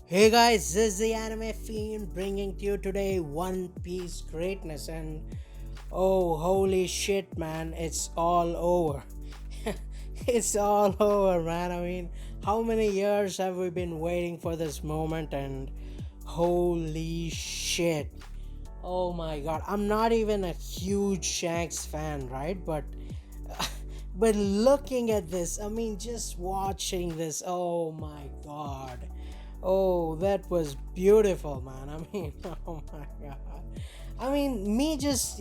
Hey guys, this is the Anime Fiend bringing to you today One Piece greatness, and oh, holy shit, man, it's all over. It's all over, man. I mean, how many years have we been waiting for this moment? And holy shit, oh my god, I'm not even a huge Shanks fan, right? But looking at this, I mean, just watching this, oh my god. Oh, that was beautiful, man. I mean, oh my god. I mean, me just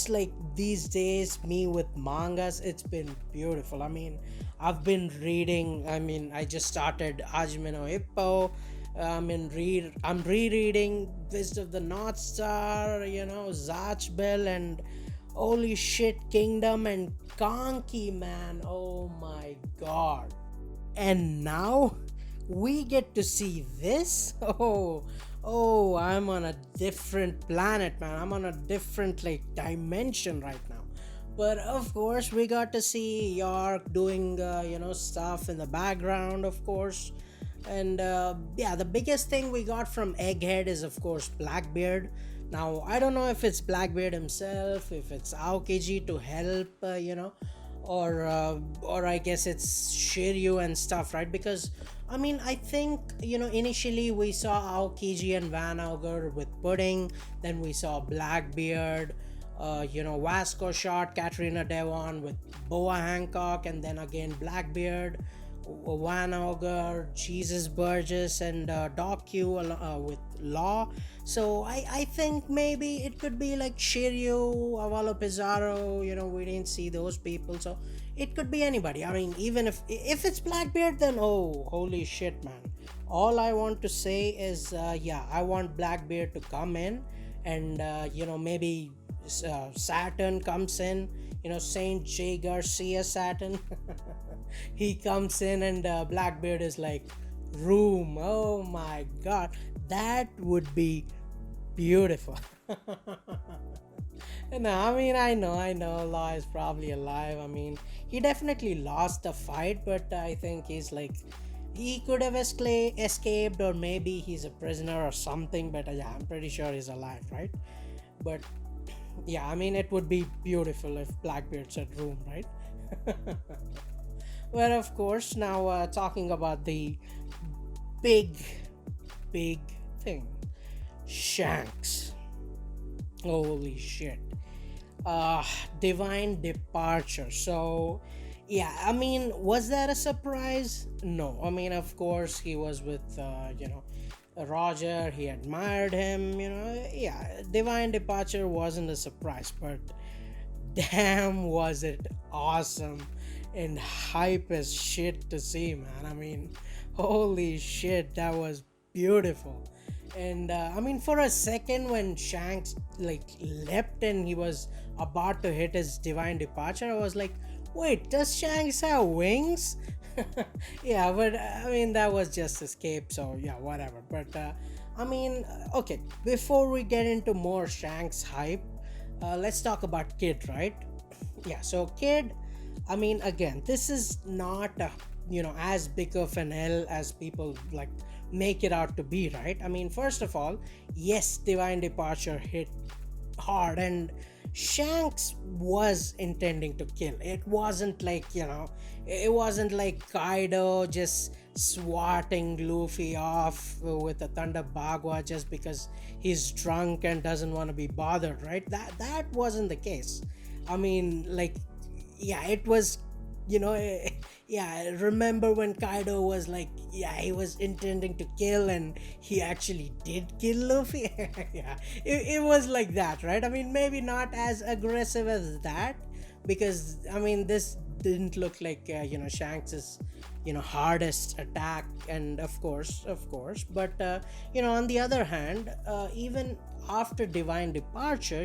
like these days, me with mangas, it's been beautiful. I mean, I've been reading, I just started Hajime no Ippo. I'm rereading Fist of the North Star, Zatch Bell, and holy shit, Kingdom and Kanki, man. Oh my god. And now we get to see this. Oh, I'm on a different planet, man. I'm on a different like dimension right now. But of course, we got to see York doing stuff in the background, of course. And yeah, the biggest thing we got from Egghead is of course Blackbeard. Now I don't know if it's Blackbeard himself, if it's Aokiji to help, or I guess it's Shiryu and stuff, right? Because I think initially we saw Aokiji and Van Augur with Pudding, then we saw Blackbeard, Vasco shot Katrina Devon with Boa Hancock, and then again Blackbeard, Van Augur, Jesus Burgess, and Doc Q with Law. So I think maybe it could be like Shiryu, Avalo Pizarro. We didn't see those people, so it could be anybody. I mean, even if it's Blackbeard, then oh, holy shit, man! All I want to say is, yeah, I want Blackbeard to come in, and maybe Saturn comes in. Saint J Garcia Saturn. He comes in and Blackbeard is like, room. Oh my god, that would be beautiful. No, I know Law is probably alive. I mean, he definitely lost the fight, but I think he's like, he could have escaped, or maybe he's a prisoner or something, but yeah, I'm pretty sure he's alive, right? But yeah, I mean, it would be beautiful if Blackbeard said room, right? Well, of course, now talking about the big, big thing, Shanks. Holy shit. Uh, Divine Departure. So, yeah, I mean, was that a surprise? No. I mean, of course, he was with, Roger, he admired him, yeah, Divine Departure wasn't a surprise, but damn, was it awesome and hype as shit to see, man. I mean, holy shit, that was beautiful. And for a second, when Shanks like leapt and he was about to hit his Divine Departure, I was like, wait, does Shanks have wings? Yeah, but that was just escape, so yeah, whatever. But okay, before we get into more Shanks hype, let's talk about Kid, right? Yeah, so Kid, again, this is not as big of an L as people like make it out to be, right? First of all, yes, Divine Departure hit hard, and Shanks was intending to kill. It wasn't like Kaido just swatting Luffy off with a Thunder Bagua just because he's drunk and doesn't want to be bothered, right? That wasn't the case. Like, yeah, it was, yeah, remember when Kaido was like, yeah, he was intending to kill and he actually did kill Luffy? Yeah, it was like that, right? Maybe not as aggressive as that, because this didn't look like Shanks's hardest attack, and of course, but on the other hand, even after Divine Departure,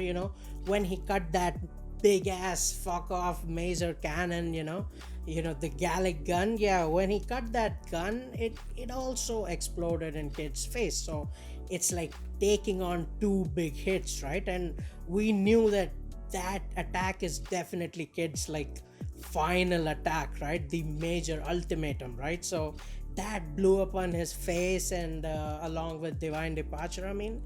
when he cut that big ass fuck off Mazer cannon, the Gallic gun, yeah, when he cut that gun, it also exploded in Kid's face. So it's like taking on two big hits, right? And we knew that attack is definitely Kid's like final attack, right? The major ultimatum, right? So that blew up on his face, and along with Divine Departure, I mean,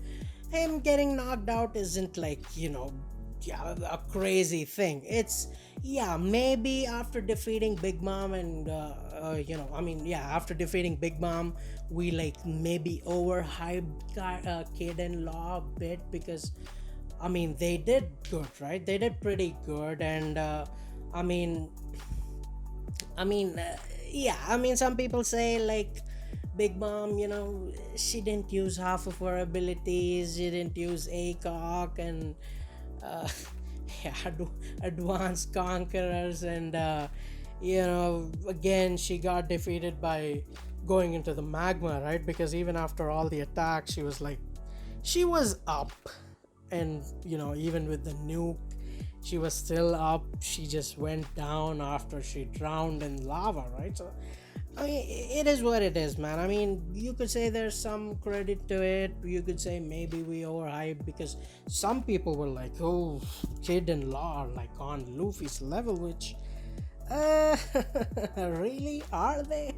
him getting knocked out isn't like, yeah, a crazy thing. It's, yeah, maybe after defeating Big Mom and I mean, yeah, after defeating Big Mom, we like maybe overhyped Kid and Law a bit, because I mean, they did good, right? They did pretty good, and I mean, I mean, yeah, I mean, some people say like Big Mom, she didn't use half of her abilities. She didn't use ACOG and uh, yeah, advanced conquerors, and again, she got defeated by going into the magma, right? Because even after all the attacks, she was like, she was up, and even with the nuke, she was still up. She just went down after she drowned in lava, right? So I mean, it is what it is, man. I mean, you could say there's some credit to it. You could say maybe we overhyped, because some people were like, oh, Kid and Law are like on Luffy's level, which uh, really, are they?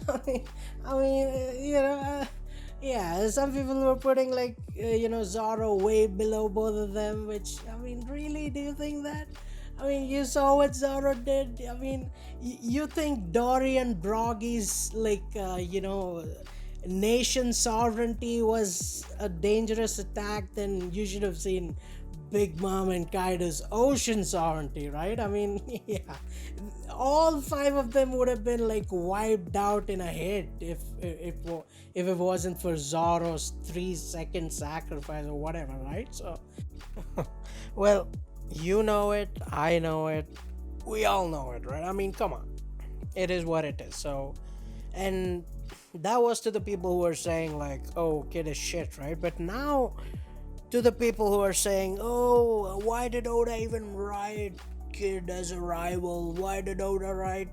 I mean, yeah, some people were putting like Zoro way below both of them, which, I mean, really, do you think that? I mean, you saw what Zoro did. I mean, you think Dory and Broggy's like nation sovereignty was a dangerous attack? Then you should have seen Big Mom and Kaido's ocean sovereignty, right? I mean, yeah, all five of them would have been like wiped out in a hit if it wasn't for Zoro's 3 second sacrifice or whatever, right? So, well, you know it, I know it, we all know it, right? I mean, come on, it is what it is. So, and that was to the people who are saying like, oh, Kid is shit, right? But now, to the people who are saying, oh, why did Oda even write Kid as a rival? Why did Oda write,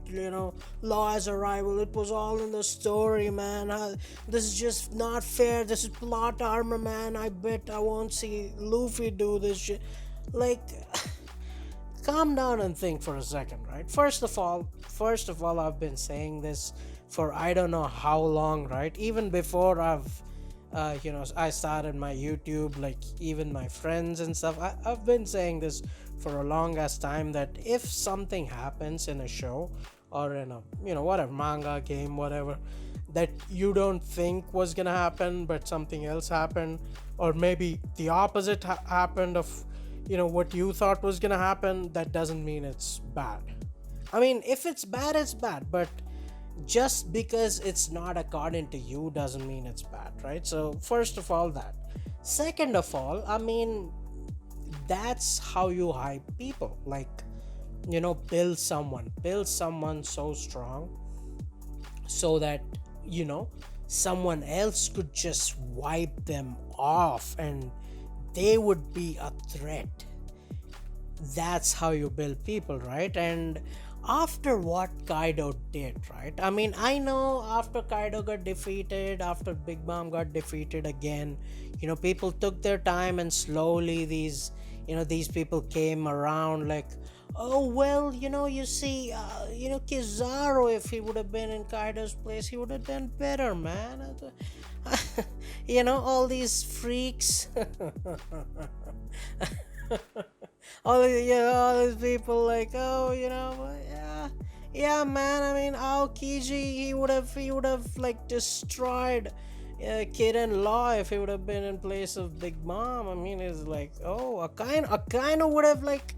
Law as a rival? It was all in the story, man. This is just not fair. This is plot armor, man. I bet I won't see Luffy do this shit. Like, calm down and think for a second, right? First of all, I've been saying this for I don't know how long, right? Even before I started my YouTube, like even my friends and stuff. I've been saying this for a long ass time, that if something happens in a show or in a whatever manga game, whatever, that you don't think was gonna happen, but something else happened, or maybe the opposite happened of what you thought was gonna happen, that doesn't mean it's bad. I mean, if it's bad, it's bad, but just because it's not according to you doesn't mean it's bad, right? So first of all, that. Second of all, I mean, that's how you hype people. Like, build someone so strong so that someone else could just wipe them off and they would be a threat. That's how you build people, right? And after what Kaido did, right? I mean, I know after Kaido got defeated, after Big Mom got defeated again, people took their time, and slowly these people came around like, oh, well, you see, Kizaru, if he would have been in Kaido's place, he would have done better, man. All these freaks. all these people like, oh, yeah, man. I mean, Aokiji, he would have like destroyed Kid and Law if he would have been in place of Big Mom. I mean, it's like, oh, a kind of would have like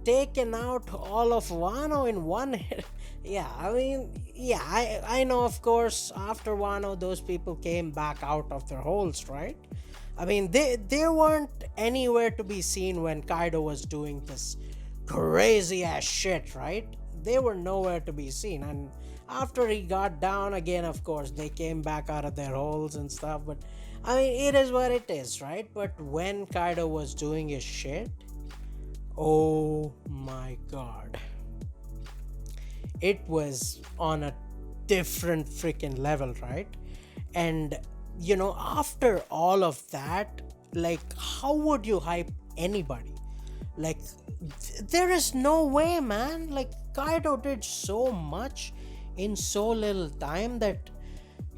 taken out all of Wano in one hit. Yeah, I mean, yeah, I know, of course, after Wano, those people came back out of their holes, right? I mean, they weren't anywhere to be seen when Kaido was doing this crazy ass shit, right? They were nowhere to be seen. And after he got down again, of course, they came back out of their holes and stuff. But I mean, it is what it is, right? But when Kaido was doing his shit, oh my god, it was on a different freaking level, right? And after all of that, like, how would you hype anybody? Like, there is no way, man. Like, Kaido did so much in so little time that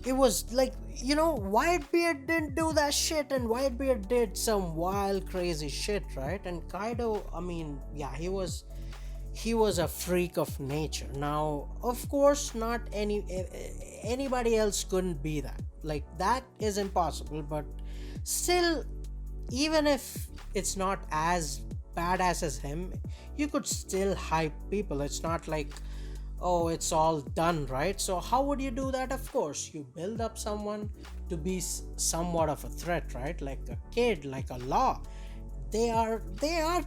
it was like, Whitebeard didn't do that shit, and Whitebeard did some wild crazy shit, right? And Kaido, I mean, yeah, he was a freak of nature. Now, of course, not anybody else couldn't be that. Like, that is impossible, but still, even if it's not as badass as him, you could still hype people. It's not like, oh, it's all done, right? So how would you do that? Of course, you build up someone to be somewhat of a threat, right? Like a kid, like a law. They are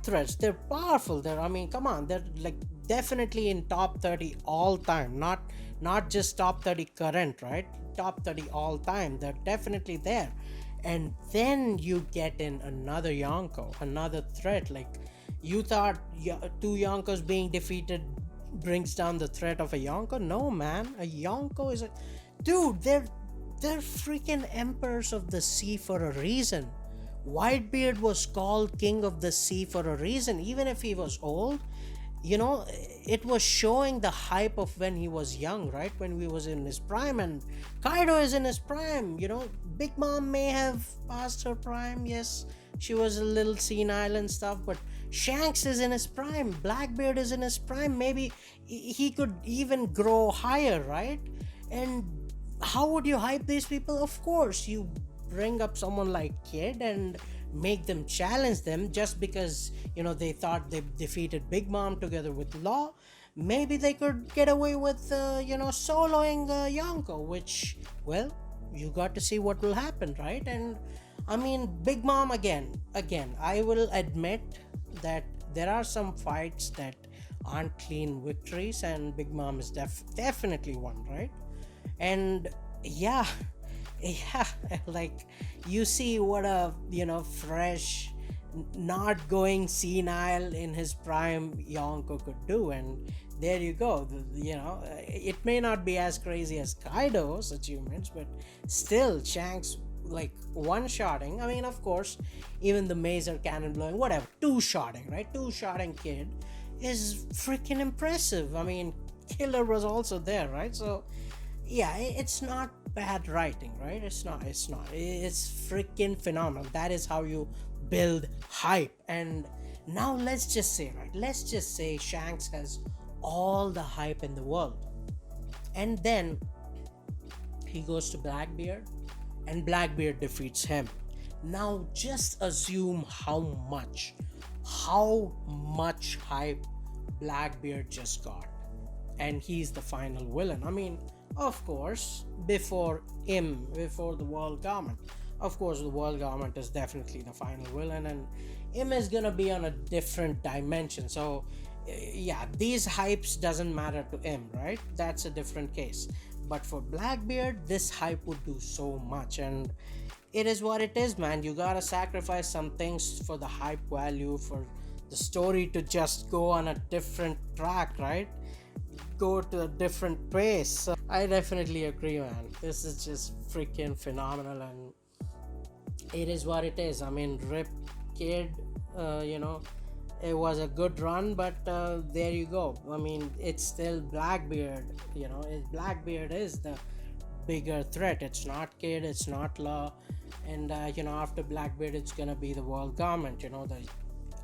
threats. They're powerful. I mean, come on, they're like definitely in top 30 all time, not just top 30 current, right? Top 30 all time. They're definitely there. And then you get in another Yonko, another threat. Like, you thought two Yonkos being defeated brings down the threat of a Yonko? No, man. A Yonko is a dude. They're freaking emperors of the sea for a reason. Whitebeard was called king of the sea for a reason. Even if he was old, it was showing the hype of when he was young, right? When he was in his prime. And Kaido is in his prime. Big Mom may have passed her prime. Yes, she was a little senile and stuff, but Shanks is in his prime. Blackbeard is in his prime. Maybe he could even grow higher, right? And how would you hype these people? Of course, you bring up someone like Kid and make them challenge them just because they thought they defeated Big Mom together with Law. Maybe they could get away with soloing Yonko, which, well, you got to see what will happen, right? And I mean, Big Mom, again, I will admit that there are some fights that aren't clean victories, and Big Mom is definitely one, right? And yeah, yeah, like, you see what a fresh, not going senile in his prime Yonko could do. And there you go. It may not be as crazy as Kaido's achievements, but still, Shanks, like, one-shotting. I mean, of course, even the Mazer cannon blowing, whatever, two-shotting, right? Two-shotting Kid is freaking impressive. I mean, Killer was also there, right? So yeah, it's not bad writing, right? It's freaking phenomenal. That is how you build hype. And now let's just say Shanks has all the hype in the world, and then he goes to Blackbeard, and Blackbeard defeats him. Now just assume how much hype Blackbeard just got, and he's the final villain. I mean, of course, before the world government. Of course, the world government is definitely the final villain, and Im is gonna be on a different dimension. So, yeah, these hypes doesn't matter to Im, right? That's a different case. But for Blackbeard, this hype would do so much, and it is what it is, man. You gotta sacrifice some things for the hype value, for the story to just go on a different track, right? Go to a different pace. So I definitely agree, man. This is just freaking phenomenal, and it is what it is. I mean, Rip Kid, it was a good run, but there you go. I mean, it's still Blackbeard. Blackbeard is the bigger threat. It's not Kid, it's not Law, and after Blackbeard, it's gonna be the world government. The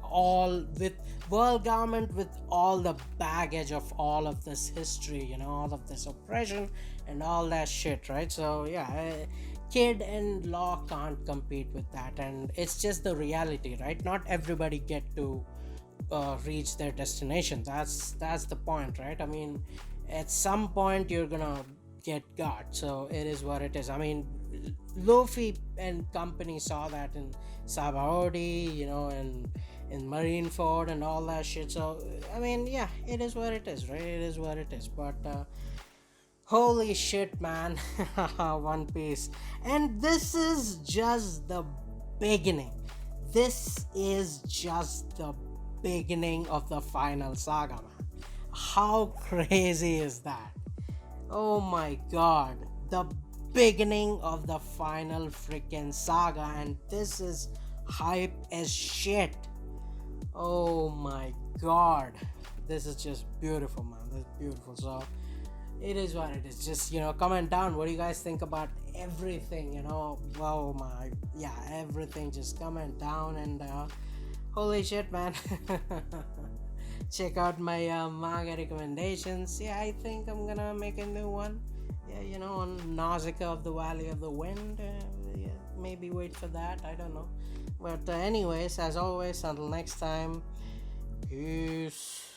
all with world government, with all the baggage of all of this history, all of this oppression and all that shit, right? So yeah, Kid and Law can't compete with that, and it's just the reality, right? Not everybody get to reach their destination. That's the point, right? I mean, at some point you're gonna get got. So it is what it is. I mean, Luffy and company saw that in Sabaody, and in Marineford and all that shit. So I mean, yeah, it is what it is, right? It is what it is. But holy shit, man. One Piece. And this is just the beginning. This is just the beginning of the final saga, man. How crazy is that? Oh my god. The beginning of the final freaking saga, and this is hype as shit. Oh my god. This is just beautiful, man. This is beautiful. So It is what it is. Just comment down. What do you guys think about everything? Oh my, yeah, everything. Just comment down and holy shit, man. Check out my manga recommendations. Yeah, I think I'm gonna make a new one. Yeah, on Nausicaa of the Valley of the Wind. Yeah, maybe wait for that. I don't know. But anyways, as always, until next time. Peace.